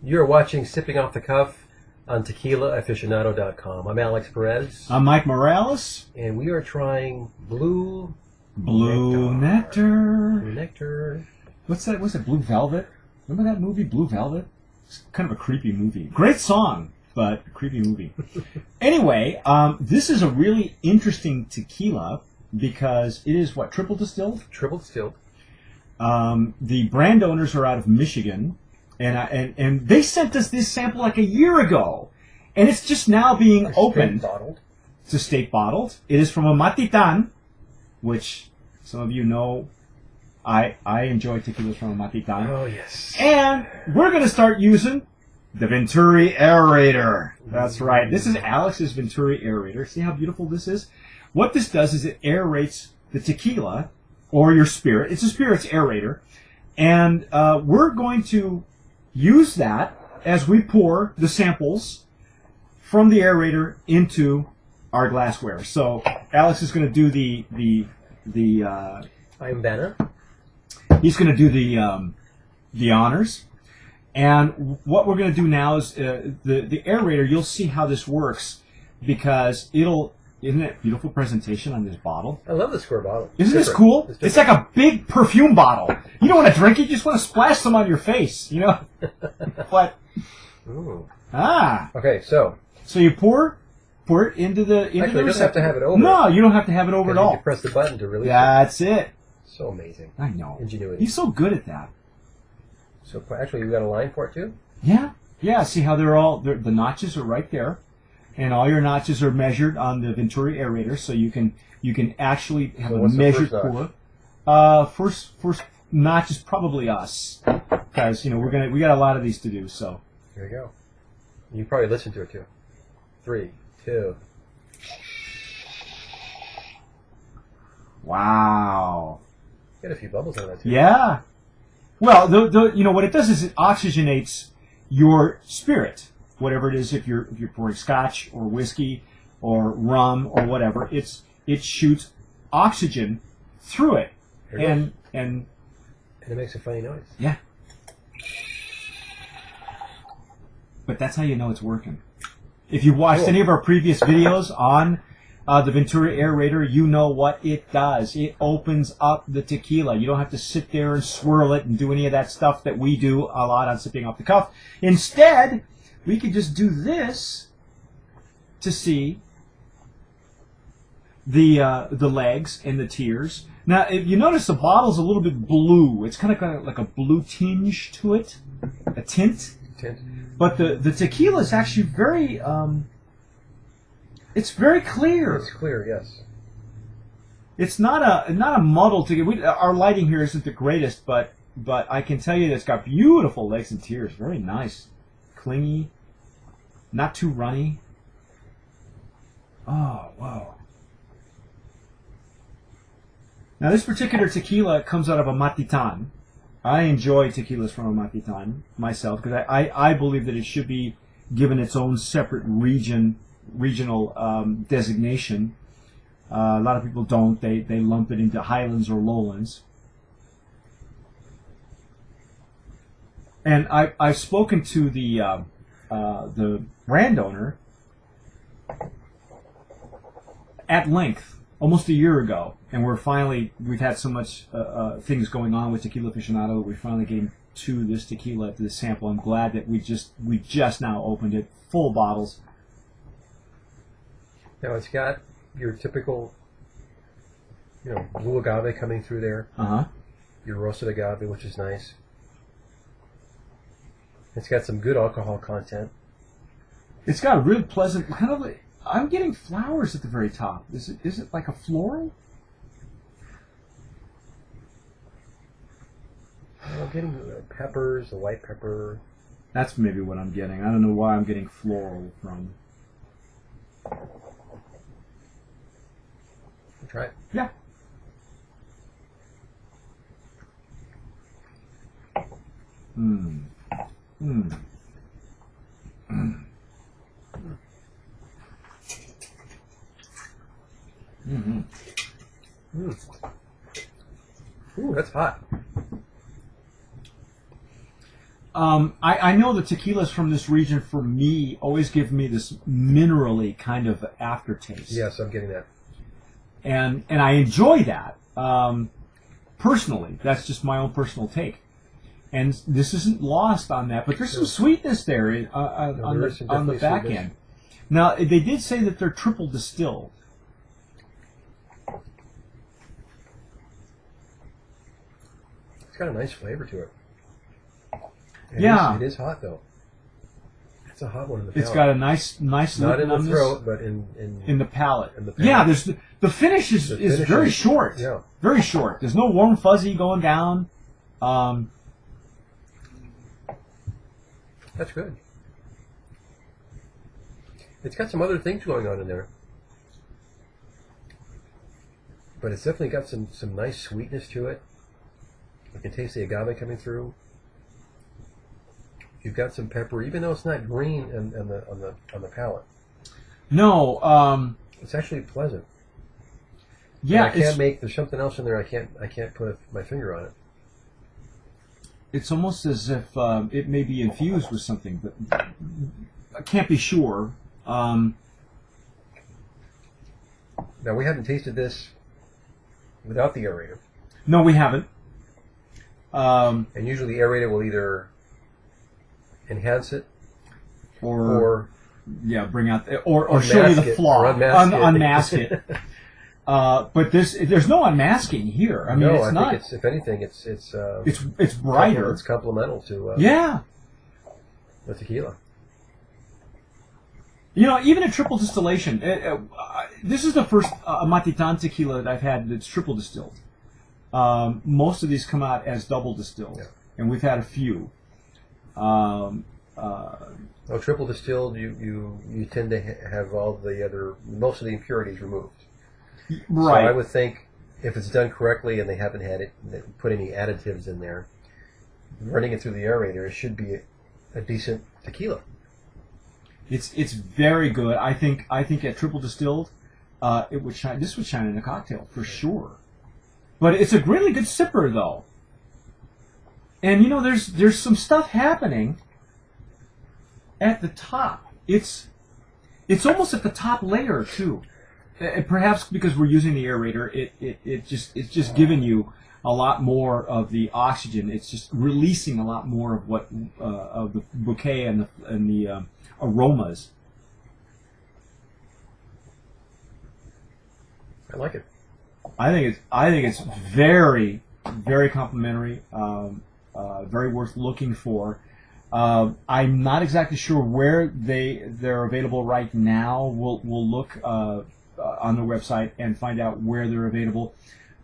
You're watching Sipping Off the Cuff on TequilaAficionado.com. I'm Alex Perez. I'm Mike Morales. And we are trying Blue Nectar. Blue Nectar. What's that? What's it? Blue Velvet? Remember that movie, Blue Velvet? It's kind of a creepy movie. Great song, but a creepy movie. Anyway, this is a really interesting tequila because it is, what, triple distilled? Triple distilled. The brand owners are out of Michigan. And they sent us this sample like a year ago, and it's just now being opened. Bottled. It's estate bottled. It is from a Matitan, which some of you know. I enjoy tequilas from a Matitan. Oh yes. And we're going to start using the Venturi aerator. That's right. This is Alex's Venturi aerator. See how beautiful this is? What this does is it aerates the tequila or your spirit. It's a spirit's aerator, and we're going to use that as we pour the samples from the aerator into our glassware. So Alex is going to do the I'm Banner. He's going to do the honors. And what we're going to do now is the aerator. You'll see how this works because isn't it a beautiful presentation on this bottle? I love the square bottle. Isn't this cool? It's like a big perfume bottle. You don't want to drink it, you just want to splash some on your face, you know? But Ooh. Okay, so you pour it into the actually, you don't have to have it over. No, you don't have to have it over at all. You press the button to release it. That's it. So amazing. I know. Ingenuity. He's so good at that. So actually, you got a line for it too? Yeah. See how the notches are right there. And all your notches are measured on the Venturi aerator, so you can actually have a measured pour. First notch is probably us, because we got a lot of these to do. So here we go. You probably listened to it too. 3, 2. Wow. Got a few bubbles on that too. Yeah. Well, what it does is it oxygenates your spirit. Whatever it is, if you're pouring scotch or whiskey or rum or whatever, it shoots oxygen through it, and it makes a funny noise. Yeah. But that's how you know it's working. If you watched any of our previous videos on the Venturi aerator, you know what it does. It opens up the tequila. You don't have to sit there and swirl it and do any of that stuff that we do a lot on Sipping Off the Cuff. Instead, we could just do this to see the legs and the tears. Now, if you notice, the bottle's a little bit blue. It's kind of like a blue tinge to it, a tint. But the tequila is actually very, it's very clear. It's clear, yes. It's not a muddled tequila. Our lighting here isn't the greatest, but I can tell you that it's got beautiful legs and tears. Very nice. Clingy, not too runny. Oh, wow. Now, this particular tequila comes out of a Matitan. I enjoy tequilas from a Matitan myself because I believe that it should be given its own separate regional designation. A lot of people don't. They lump it into highlands or lowlands. And I've spoken to the brand owner at length almost a year ago, and we've had so much things going on with Tequila Aficionado. We're finally getting to this tequila, to this sample. I'm glad that we just now opened it, full bottles. Now it's got your typical, blue agave coming through there. Your roasted agave, which is nice. It's got some good alcohol content. It's got a real pleasant kind of. I'm getting flowers at the very top. Is it like a floral? I'm getting peppers, the white pepper. That's maybe what I'm getting. I don't know why I'm getting floral from. Try it. Yeah. Ooh, that's hot. I know the tequilas from this region, for me, always give me this minerally kind of aftertaste. Yes, I'm getting that. And I enjoy that. Personally, that's just my own personal take. And this isn't lost on that, but there's some sweetness there on the back end. Now, they did say that they're triple distilled. It's got a nice flavor to it. Yeah. It is hot, though. It's a hot one in the palate. It's got a nice not in the throat, but in the palate. In the palate. Yeah, the finish is very short. Yeah. Very short. There's no warm fuzzy going down. That's good. It's got some other things going on in there. But it's definitely got some nice sweetness to it. You can taste the agave coming through. You've got some pepper, even though it's not green on the palate. No, it's actually pleasant. Yeah, there's something else in there. I can't put my finger on it. It's almost as if it may be infused with something, but I can't be sure. Now, we haven't tasted this without the aerator. No, we haven't. And usually the aerator will either enhance it or bring out or show you the flaw, unmask it. But there's no unmasking here. I mean, no, it's not. Think if anything, it's brighter. It's complemental to the tequila. You know, even a triple distillation. This is the first Matitan tequila that I've had that's triple distilled. Most of these come out as double distilled, and we've had a few. Triple distilled, you tend to have most of the impurities removed. Right. So I would think if it's done correctly and they haven't put any additives in there, running it through the aerator, it should be a decent tequila. It's very good. I think at triple distilled, it would shine. This would shine in a cocktail for sure. But it's a really good sipper, though. And you know, there's some stuff happening at the top. It's almost at the top layer too. Perhaps because we're using the aerator, it's just giving you a lot more of the oxygen. It's just releasing a lot more of what of the bouquet and the aromas. I like it. I think it's very, very complimentary. Very worth looking for. I'm not exactly sure where they're available right now. We'll look on their website and find out where they're available.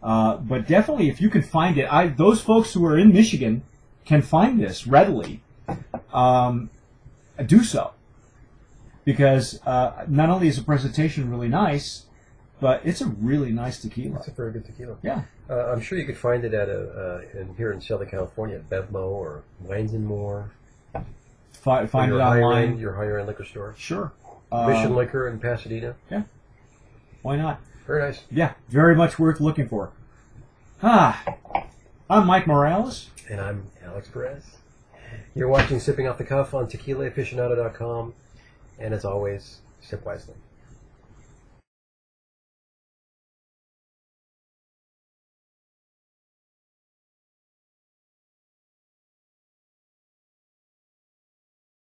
But definitely, if you can find it, those folks who are in Michigan can find this readily. Do so, because not only is the presentation really nice, but it's a really nice tequila. It's a very good tequila. Yeah. I'm sure you could find it at here in Southern California at Bevmo or Wines and More. Find it online. Your higher end liquor store. Sure. Mission Liquor in Pasadena. Yeah. Why not? Very nice. Yeah, very much worth looking for. I'm Mike Morales. And I'm Alex Perez. You're watching Sipping Off the Cuff on TequilaAficionado.com. And as always, sip wisely.